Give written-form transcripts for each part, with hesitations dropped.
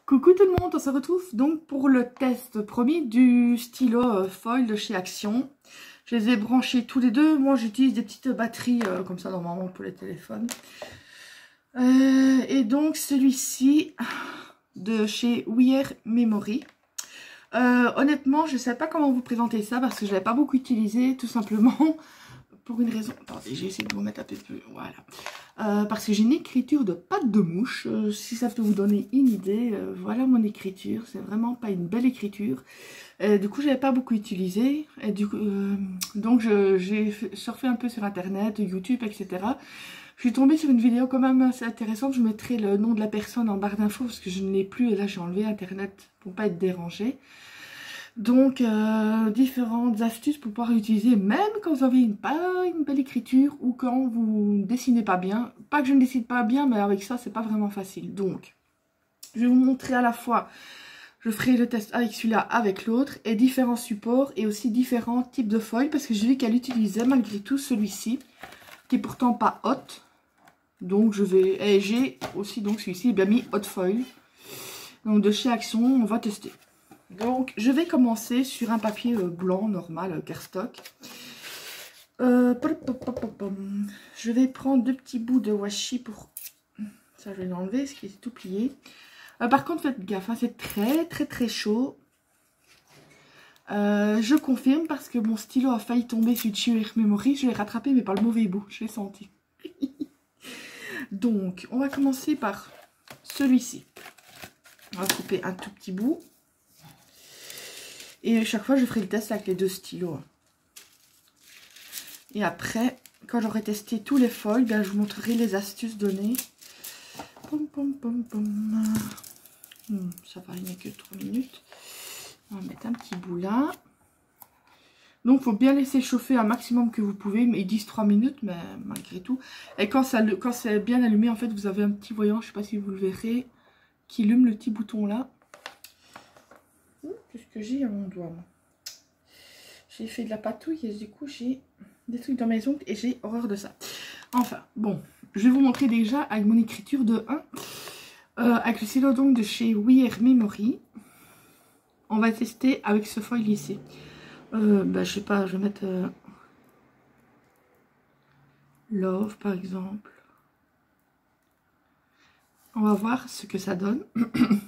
Coucou tout le monde, on se retrouve donc pour le test promis du stylo foil de chez Action. Je les ai branchés tous les deux. Moi j'utilise des petites batteries comme ça normalement pour les téléphones. Et donc celui-ci de chez Wear Memory. Honnêtement je ne sais pas comment vous présenter ça parce que je ne l'avais pas beaucoup utilisé tout simplement. Pour une raison, attendez, j'ai essayé de vous mettre un peu plus, voilà. Parce que j'ai une écriture de patte de mouche, si ça peut vous donner une idée, voilà mon écriture, c'est vraiment pas une belle écriture. Du coup, j'avais pas beaucoup utilisé, et donc j'ai surfé un peu sur internet, YouTube, etc. Je suis tombée sur une vidéo quand même assez intéressante, je mettrai le nom de la personne en barre d'infos parce que je ne l'ai plus, et là j'ai enlevé internet pour pas être dérangée. Donc, différentes astuces pour pouvoir l'utiliser, même quand vous avez pas une belle écriture ou quand vous ne dessinez pas bien. Pas que je ne dessine pas bien, mais avec ça, c'est pas vraiment facile. Donc, je vais vous montrer à la fois, je ferai le test avec celui-là, avec l'autre, et différents supports et aussi différents types de foil, parce que j'ai vu qu'elle utilisait malgré tout celui-ci, qui est pourtant pas hot. Donc, et j'ai aussi donc celui-ci, bien mis hot foil. Donc, de chez Action, on va tester. Donc, je vais commencer sur un papier blanc, normal, cardstock. Je vais prendre deux petits bouts de washi pour... Ça, je vais l'enlever, ce qui est tout plié. Par contre, faites gaffe, hein, c'est très chaud. Je confirme parce que mon stylo a failli tomber sur Wear Memory. Je l'ai rattrapé, mais par le mauvais bout. Je l'ai senti. Donc, on va commencer par celui-ci. On va couper un tout petit bout. Et chaque fois, je ferai le test avec les deux stylos. Et après, quand j'aurai testé tous les foils, ben, je vous montrerai les astuces données. Ça va, il n'y a que 3 minutes. On va mettre un petit bout là. Donc, il faut bien laisser chauffer un maximum que vous pouvez. Mais ils disent 3 minutes, mais malgré tout. Et quand c'est bien allumé, en fait, vous avez un petit voyant, je ne sais pas si vous le verrez, qui allume le petit bouton là. Qu'est-ce que j'ai à mon doigt, moi? J'ai fait de la patouille et du coup j'ai des trucs dans mes ongles et j'ai horreur de ça. Enfin, bon, je vais vous montrer déjà avec mon écriture de 1. Avec le stylo donc de chez Wear Memory. On va tester avec ce foil ici. Je sais pas, je vais mettre Love par exemple. On va voir ce que ça donne.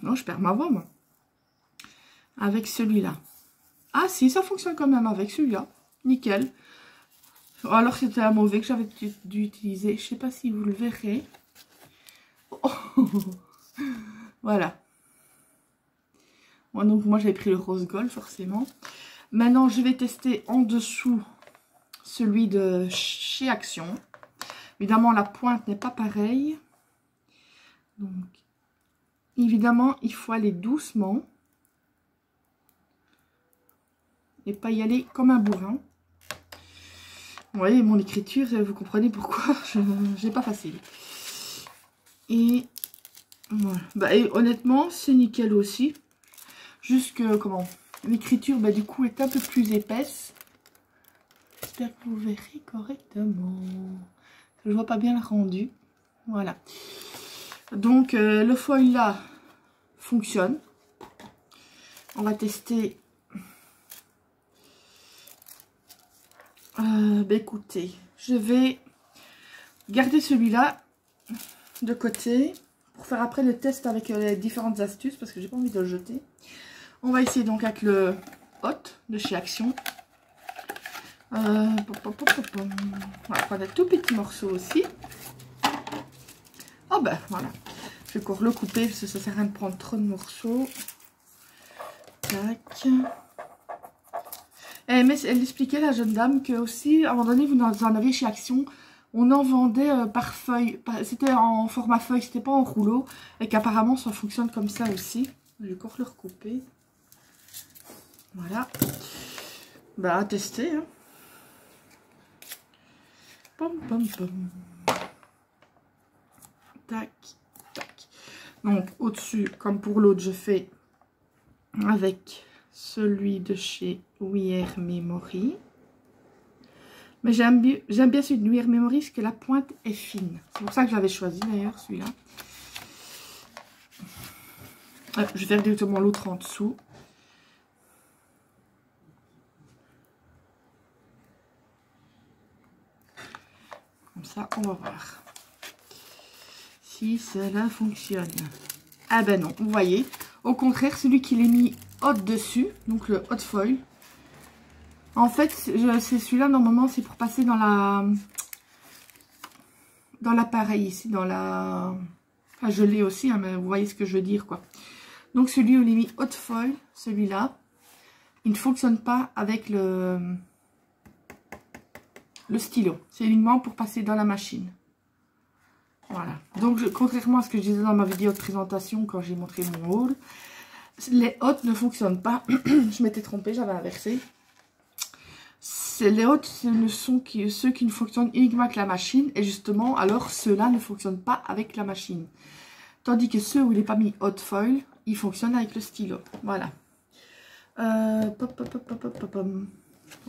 Non, je perds ma voix moi. Avec celui-là. Ah si, ça fonctionne quand même avec celui-là. Nickel. Alors c'était un mauvais que j'avais dû utiliser. Je sais pas si vous le verrez. Oh. Voilà. Bon, donc moi j'avais pris le rose gold forcément. Maintenant je vais tester en dessous celui de chez Action. Évidemment la pointe n'est pas pareille. Donc évidemment il faut aller doucement. Et pas y aller comme un bourrin. Vous voyez, mon écriture, vous comprenez pourquoi j'ai pas facile. Et voilà. Bah, et honnêtement, c'est nickel aussi. Juste que, comment, l'écriture, bah, du coup, est un peu plus épaisse. J'espère que vous verrez correctement. Je vois pas bien le rendu. Voilà. Donc, le foil là fonctionne. On va tester... écoutez, je vais garder celui-là de côté pour faire après le test avec les différentes astuces parce que j'ai pas envie de le jeter. On va essayer donc avec le hot de chez Action. On va prendre un tout petit morceau aussi. Oh ben voilà, je vais encore le couper parce que ça sert à rien de prendre trop de morceaux. Tac. Mais elle expliquait, la jeune dame, que aussi, à un moment donné, vous en aviez chez Action, on en vendait par feuille. C'était en format feuille, c'était pas en rouleau. Et qu'apparemment, ça fonctionne comme ça aussi. Je vais encore le recouper. Voilà. Bah, à tester. Hein. Pom, pom, pom. Tac, tac. Donc, au-dessus, comme pour l'autre, je fais avec... celui de chez Wear Memory. Mais j'aime bien celui de Wear Memory parce que la pointe est fine. C'est pour ça que j'avais choisi d'ailleurs celui-là. Je vais faire directement l'autre en dessous. Comme ça, on va voir si cela fonctionne. Ah ben non, vous voyez. Au contraire, celui qui l'est mis hot dessus, donc le hot foil. En fait, c'est celui-là, normalement, c'est pour passer dans l'appareil ici, dans la... Enfin, je l'ai aussi, hein, mais vous voyez ce que je veux dire, quoi. Donc, celui où il est mis hot foil, celui-là, il ne fonctionne pas avec le stylo. C'est uniquement pour passer dans la machine. Voilà. Donc, contrairement à ce que je disais dans ma vidéo de présentation, quand j'ai montré mon haul, les hot ne fonctionnent pas. Je m'étais trompée, j'avais inversé. Les hot, ce ne sont ceux qui ne fonctionnent uniquement avec la machine. Et justement, alors, ceux-là ne fonctionnent pas avec la machine. Tandis que ceux où il n'est pas mis hot foil, ils fonctionnent avec le stylo. Voilà. On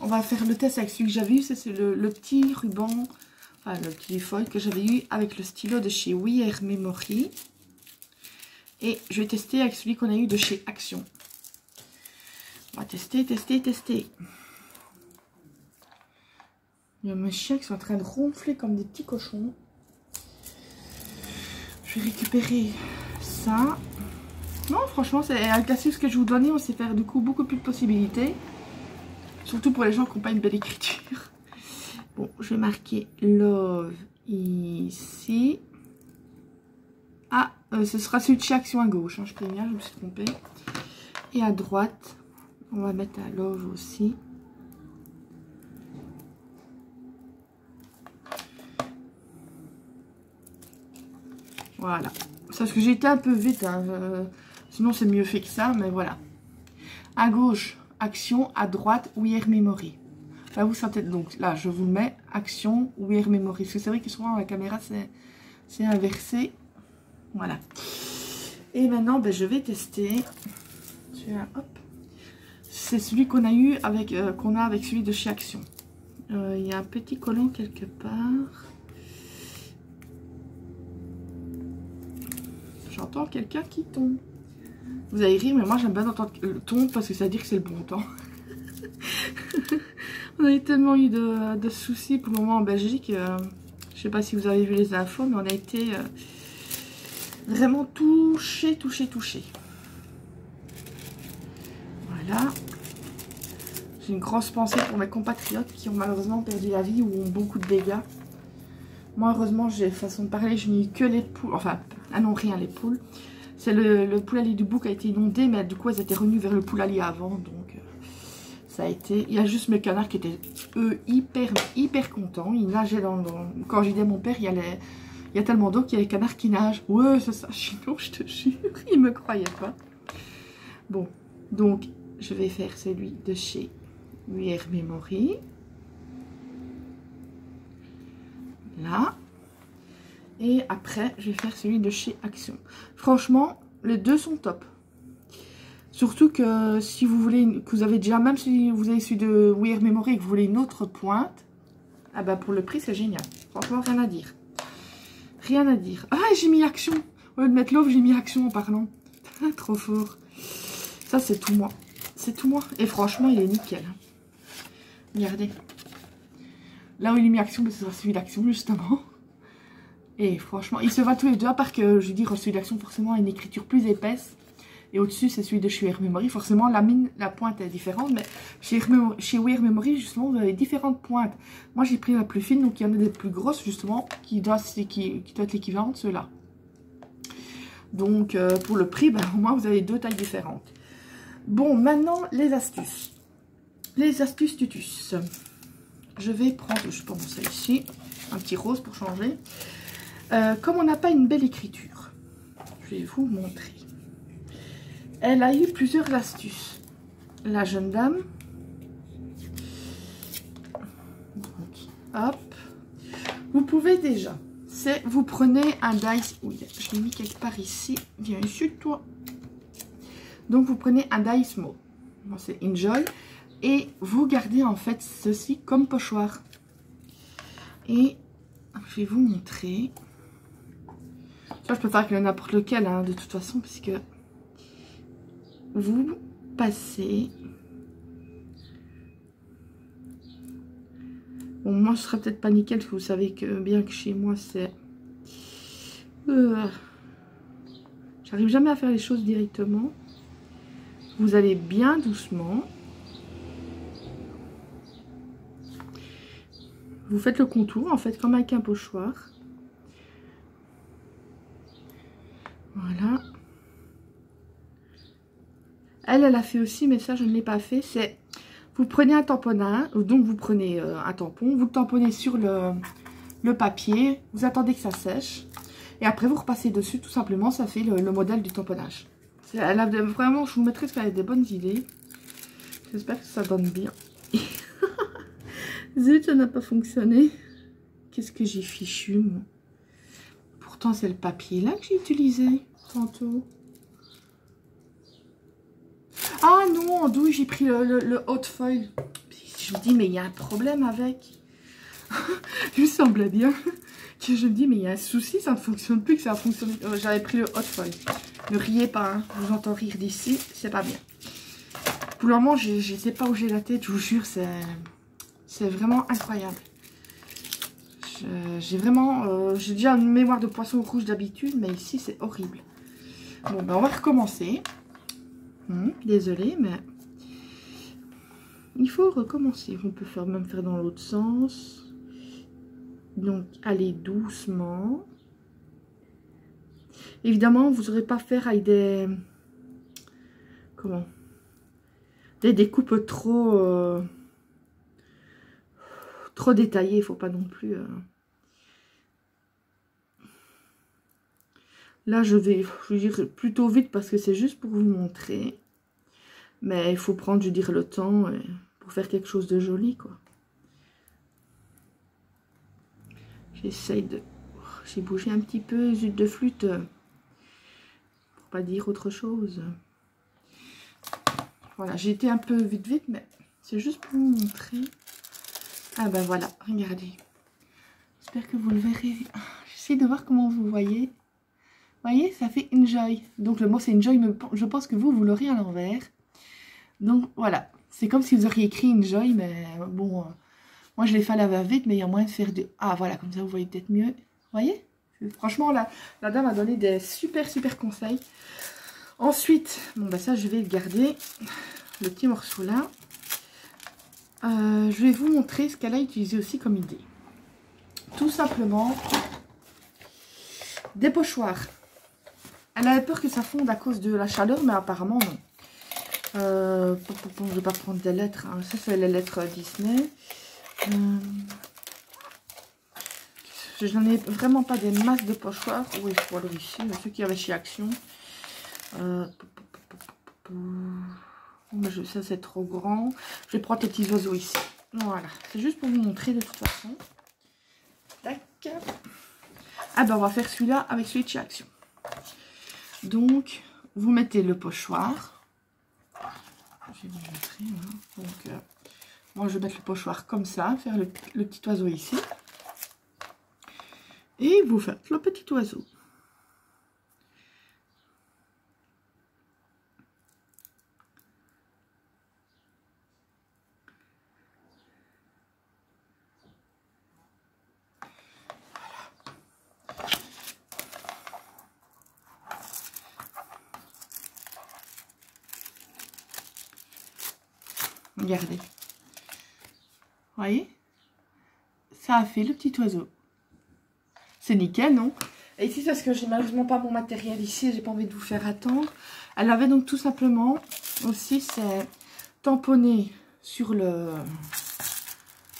va faire le test avec celui que j'avais eu. C'est le petit ruban, enfin le petit foil que j'avais eu avec le stylo de chez We Are Memory. Et je vais tester avec celui qu'on a eu de chez Action. On va tester. Il y a mes chiens qui sont en train de ronfler comme des petits cochons. Je vais récupérer ça. Non, franchement, avec l'astuce que je vous donnais, on sait faire du coup beaucoup plus de possibilités. Surtout pour les gens qui n'ont pas une belle écriture. Bon, je vais marquer Love ici. Ah, ce sera celui de chez Action à gauche. Hein, je préviens, je me suis trompée. Et à droite, on va mettre à Love aussi. Voilà. Parce que j'ai été un peu vite. Hein, sinon, c'est mieux fait que ça. Mais voilà. À gauche, Action. À droite, We Are Memory. Là, vous sentez. Donc là, je vous mets Action, We Are Memory. Parce que c'est vrai que souvent, la caméra, c'est inversé. Voilà. Et maintenant, ben, je vais tester. C'est celui qu'on a eu avec, avec celui de chez Action. Il y a un petit collant quelque part. J'entends quelqu'un qui tombe. Vous allez rire, mais moi j'aime bien entendre le tombe parce que ça veut dire que c'est le bon temps. On a eu tellement eu de soucis pour le moment en Belgique. Je sais pas si vous avez vu les infos, mais on a été vraiment touchés. Voilà. J'ai une grosse pensée pour mes compatriotes qui ont malheureusement perdu la vie ou ont beaucoup de dégâts. Moi, heureusement, j'ai façon de parler, je n'ai eu que les poules. Enfin, ah non, rien, les poules. C'est le poulailler du bout qui a été inondé, mais du coup, elles étaient revenues vers le poulailler avant. Donc, ça a été... Il y a juste mes canards qui étaient, eux, hyper contents. Ils nageaient dans... Quand j'aidais mon père, il y a tellement d'eau qu'il y a les canards qui nagent. Ouais, c'est ça, Chino, je te jure. Ils me croyaient pas. Bon, donc, je vais faire celui de chez We Are Memory. Là. Et après, je vais faire celui de chez Action. Franchement, les deux sont top. Surtout que si vous voulez, que vous avez déjà, même si vous avez celui de We Are Memory et que vous voulez une autre pointe, ah bah pour le prix, c'est génial. Franchement, rien à dire. Rien à dire. Ah, j'ai mis Action. Au lieu de mettre Love, j'ai mis Action en parlant. Trop fort. Ça, c'est tout moi. C'est tout moi. Et franchement, il est nickel. Regardez. Là où il est mis Action, ce sera celui d'Action, justement. Et franchement, il se va tous les deux, à part que, je veux dire, celui d'Action, forcément, a une écriture plus épaisse. Et au-dessus, c'est celui de chez We Are Memory. Forcément, la pointe est différente, mais chez We Are Memory, justement, vous avez différentes pointes. Moi, j'ai pris la plus fine, donc il y en a des plus grosses, justement, qui doit être l'équivalent de ceux-là. Donc, pour le prix, ben, au moins, vous avez deux tailles différentes. Bon, maintenant, les astuces. Les astuces tutus. Je vais prendre, je pense, ça ici, un petit rose pour changer. Comme on n'a pas une belle écriture, je vais vous montrer. Elle a eu plusieurs astuces. La jeune dame. Donc, hop. Vous pouvez déjà, vous prenez un dice. Oui, je l'ai mis quelque part ici. Viens ici, toi. Donc, vous prenez un dice mot. Bon, c'est Enjoy. Et vous gardez en fait ceci comme pochoir. Et je vais vous montrer. Ça, je peux faire avec n'importe lequel, hein, de toute façon, puisque vous passez. Bon, moi, ce serait peut-être pas nickel, parce que vous savez que bien que chez moi, c'est... J'arrive jamais à faire les choses directement. Vous allez bien doucement. Vous faites le contour, en fait, comme avec un pochoir. Voilà. Elle a fait aussi, mais ça, je ne l'ai pas fait. C'est... Vous prenez un tamponnage, donc vous prenez un tampon, vous le tamponnez sur le papier, vous attendez que ça sèche, et après vous repassez dessus, tout simplement, ça fait le modèle du tamponnage. Elle a vraiment, je vous mettrai parce qu'elle a des bonnes idées. J'espère que ça donne bien. Zut, ça n'a pas fonctionné. Qu'est-ce que j'ai fichu, moi. Pourtant, c'est le papier là que j'ai utilisé tantôt. Ah non, en douille, j'ai pris le hot foil. Je me dis, mais il y a un problème avec. Il me semblait bien que je me dis, mais il y a un souci, ça ne fonctionne plus, que ça a fonctionné. J'avais pris le hot foil. Ne riez pas, hein. Je vous entends rire d'ici, c'est pas bien. Pour le moment, je ne sais pas où j'ai la tête, je vous jure, c'est vraiment incroyable. J'ai vraiment, j'ai déjà une mémoire de poisson rouge d'habitude, mais ici, c'est horrible. Bon, ben on va recommencer. Désolée, mais il faut recommencer. On peut même faire dans l'autre sens. Donc, allez doucement. Évidemment, vous n'aurez pas à faire avec des... Comment? Des découpes trop... trop détaillées. Il ne faut pas non plus... Là, je vais dire plutôt vite parce que c'est juste pour vous montrer. Mais il faut prendre, je veux dire, le temps pour faire quelque chose de joli, quoi. J'essaye de... J'ai bougé un petit peu, zut de flûte. Pour pas dire autre chose. Voilà, j'ai été un peu vite, mais c'est juste pour vous montrer. Ah ben voilà, regardez. J'espère que vous le verrez. J'essaie de voir comment vous voyez. Vous voyez, ça fait enjoy. Donc le mot c'est enjoy, mais je pense que vous l'aurez à l'envers. Donc voilà, c'est comme si vous auriez écrit enjoy, mais bon, moi je l'ai fait à la va-vite, mais il y a moyen de faire de... Ah voilà, comme ça vous voyez peut-être mieux. Vous voyez? Franchement, la dame a donné des super conseils. Ensuite, bon bah ça je vais le garder, le petit morceau là. Je vais vous montrer ce qu'elle a utilisé aussi comme idée. Tout simplement, des pochoirs. Elle avait peur que ça fonde à cause de la chaleur, mais apparemment non. Je ne vais pas prendre des lettres. Hein. Ça, c'est les lettres Disney. Je n'en ai vraiment pas des masses de pochoirs. Oui, il faut aller ici. Ceux qui avaient chez Action. Ça, c'est trop grand. Je vais prendre les petits oiseaux ici. Voilà. C'est juste pour vous montrer de toute façon. Tac. Ah ben, on va faire celui-là avec celui de chez Action. Donc, vous mettez le pochoir. Je vais vous montrer. Hein. Donc, moi, je vais mettre le pochoir comme ça. Faire le petit oiseau ici. Et vous faites le petit oiseau. Regardez. Vous voyez? Ça a fait le petit oiseau. C'est nickel, non? Et ici, parce que j'ai malheureusement pas mon matériel ici, j'ai pas envie de vous faire attendre. Elle avait donc tout simplement aussi, c'est tamponné sur le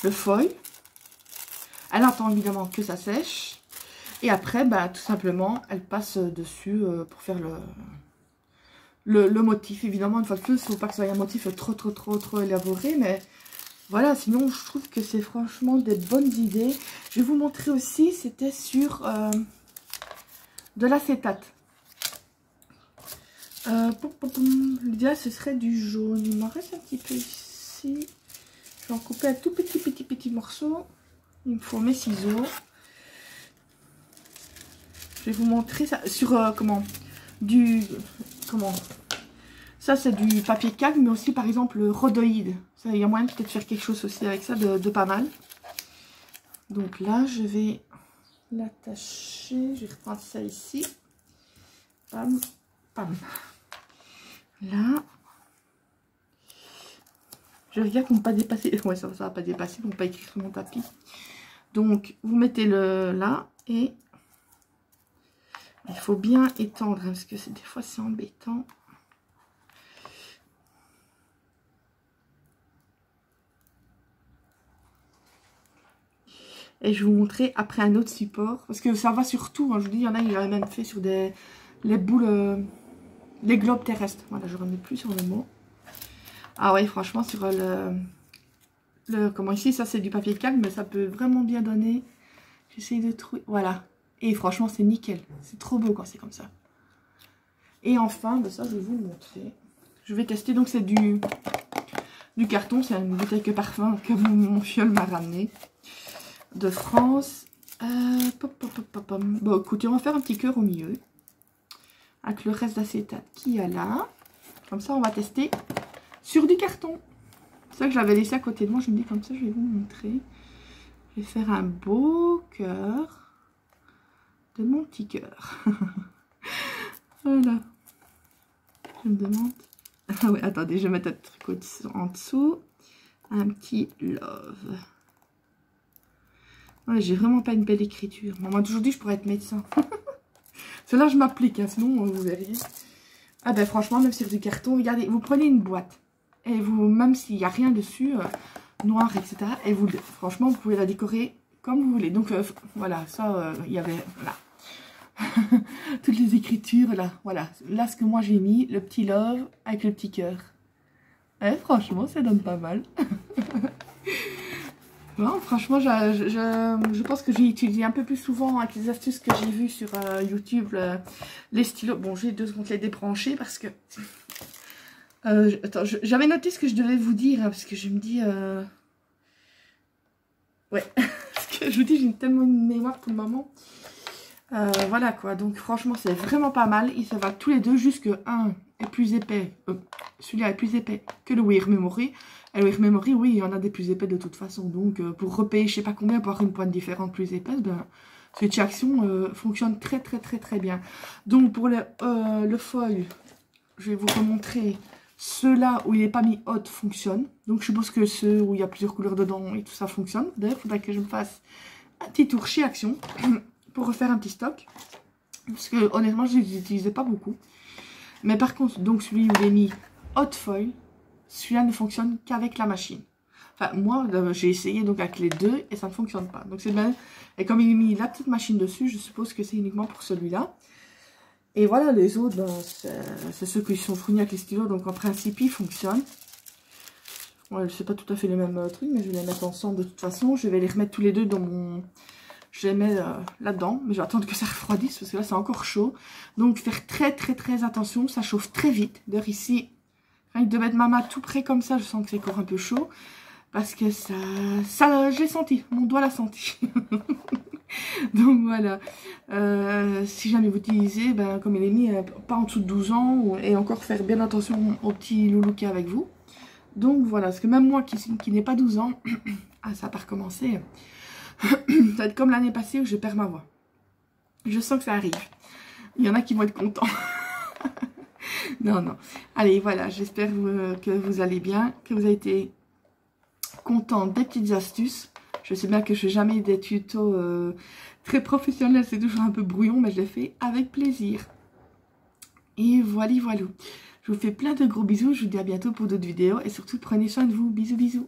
foil. Elle attend évidemment que ça sèche. Et après, bah, tout simplement, elle passe dessus pour faire le motif. Évidemment, une fois de plus, il ne faut pas que ce soit un motif trop élaboré, mais voilà, sinon je trouve que c'est franchement des bonnes idées. Je vais vous montrer aussi, c'était sur de l'acétate. L'idéal, ce serait du jaune. Il m'en reste un petit peu ici. Je vais en couper un tout petit morceau. Il me faut mes ciseaux. Je vais vous montrer ça sur Ça, c'est du papier calme, mais aussi, par exemple, le rhodoïde. Il y a moyen de peut-être faire quelque chose aussi avec ça, de pas mal. Donc là, je vais l'attacher. Je vais reprendre ça ici. Pam, pam. Là. Je regarde pour ne pas dépasser. Ouais, ça va pas dépasser, pour ne pas écrire sur mon tapis. Donc, vous mettez le là et il faut bien étendre, hein, parce que des fois, c'est embêtant. Et je vais vous montrer après un autre support. Parce que ça va sur tout. Hein. Je vous dis, il y en a, il avait même fait sur les boules, les globes terrestres. Voilà, je ne remets plus sur le mot. Ah ouais, franchement, sur comment ici, ça c'est du papier calme, mais ça peut vraiment bien donner. J'essaye de trouver. Voilà. Et franchement, c'est nickel. C'est trop beau quand c'est comme ça. Et enfin, ben ça, je vais vous le montrer. Je vais tester. Donc, c'est du carton. C'est une bouteille de parfum que mon fiole m'a ramené de France. Bon, écoutez, on va faire un petit cœur au milieu. Avec le reste d'acétate qu'il y a là. Comme ça, on va tester sur du carton. C'est ça que je l'avais laissé à côté de moi. Je me dis comme ça, je vais vous montrer. Je vais faire un beau cœur de mon petit cœur. Voilà. Je me demande. Ah ouais, attendez, je vais mettre un truc en dessous. Un petit love. Ouais, j'ai vraiment pas une belle écriture. Moi, aujourd'hui, je pourrais être médecin. Cela, je m'applique, hein, sinon, vous verriez. Ah ben, franchement, même sur du carton, regardez, vous prenez une boîte. Et vous, même s'il n'y a rien dessus, noir, etc. Et vous, franchement, vous pouvez la décorer comme vous voulez. Donc, voilà, ça, il y avait, voilà. Toutes les écritures, là, voilà. Là, ce que moi, j'ai mis, le petit love avec le petit cœur. Et franchement, ça donne pas mal. Non, franchement, je pense que j'ai utilisé un peu plus souvent avec les astuces que j'ai vues sur YouTube, les stylos. Bon, j'ai 2 secondes les débrancher parce que... attends, j'avais noté ce que je devais vous dire, hein, parce que je me dis... Ouais, parce que je vous dis, j'ai tellement une mémoire pour le moment. Voilà quoi, donc franchement, c'est vraiment pas mal. Ils se valent tous les deux, juste que un est plus épais. Celui-là est plus épais que le Wear Memory. Et le Wear Memory, oui, il y en a des plus épais de toute façon. Donc, pour repayer, je sais pas combien, pour avoir une pointe différente plus épaisse, ben, cette action fonctionne très bien. Donc, pour le foil, je vais vous remontrer ceux-là où il n'est pas mis hot fonctionne. Donc, je suppose que ceux où il y a plusieurs couleurs dedans et tout ça fonctionne. D'ailleurs, il faudra que je me fasse un petit tour chez Action pour refaire un petit stock. Parce que, honnêtement, je ne les utilisais pas beaucoup. Mais par contre, donc celui où j'ai mis hot foil, celui-là ne fonctionne qu'avec la machine. Enfin, moi, j'ai essayé donc avec les deux et ça ne fonctionne pas. Donc, c'est bien. Et comme il a mis la petite machine dessus, je suppose que c'est uniquement pour celui-là. Et voilà, les autres, ben, c'est ceux qui sont fournis avec les stylos. Donc, en principe, ils fonctionnent. Ouais, c'est pas tout à fait les mêmes trucs, mais je vais les mettre ensemble de toute façon. Je vais les remettre tous les deux dans mon... Je les mets là-dedans, mais je vais attendre que ça refroidisse parce que là, c'est encore chaud. Donc, faire très attention. Ça chauffe très vite. D'ailleurs, ici... de mettre ma main tout près comme ça, je sens que c'est encore un peu chaud. Parce que ça j'ai senti, mon doigt l'a senti. Donc voilà. Si jamais vous utilisez, ben, comme il est mis, pas en dessous de 12 ans. Et encore faire bien attention au petit loulou qui est avec vous. Donc voilà, parce que même moi qui n'ai pas 12 ans, ah ça n'a pas recommencé. Ça va être comme l'année passée où je perds ma voix. Je sens que ça arrive. Il y en a qui vont être contents. Non. Allez, voilà, j'espère que vous allez bien, que vous avez été content des petites astuces. Je sais bien que je fais jamais des tutos très professionnels, c'est toujours un peu brouillon, mais je les fais avec plaisir. Et voilà. Je vous fais plein de gros bisous, je vous dis à bientôt pour d'autres vidéos et surtout prenez soin de vous. Bisous.